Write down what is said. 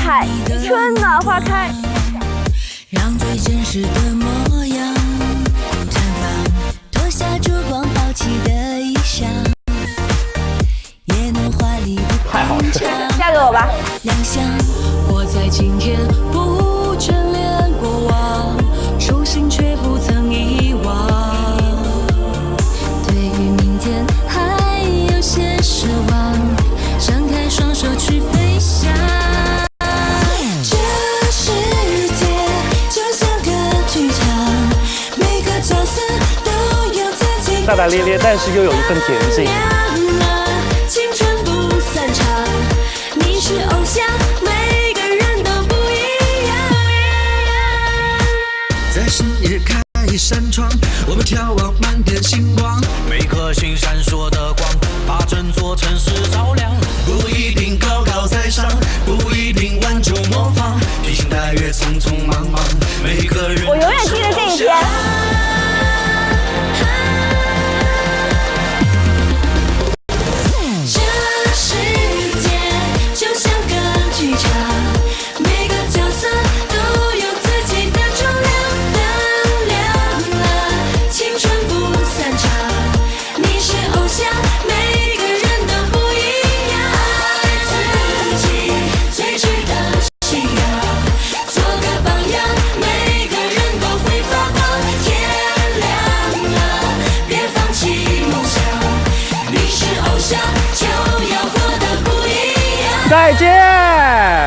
海，春暖花开。让最真实的模样绽放，脱下烛光抛弃的衣裳，也能华丽的登场。嫁给我吧。亮相，我在今天不眷恋过往，初心却不曾遗忘。对于明天还有些奢望，张开双手去飞翔。这世界就像个剧场，每个角色都有自己大大咧咧，但是又有一份恬静。青春不散场，你是偶像，每个人都不一样。在深夜开一扇窗，我们眺望满天星光，每颗星闪烁的光，把整座城市照亮。不一定高高在上，不一定万众模仿，披星戴月，匆匆忙忙，每个人我永远记得这一天。这世界就像个剧场，每个角色都有自己的重量。灯亮了，青春不散场，你是偶像，每个人都不一样。爱自己最值得信仰，做个榜样，每个人都会发光。天亮了，别放弃梦想，你是偶像，就要活得不一样。再见。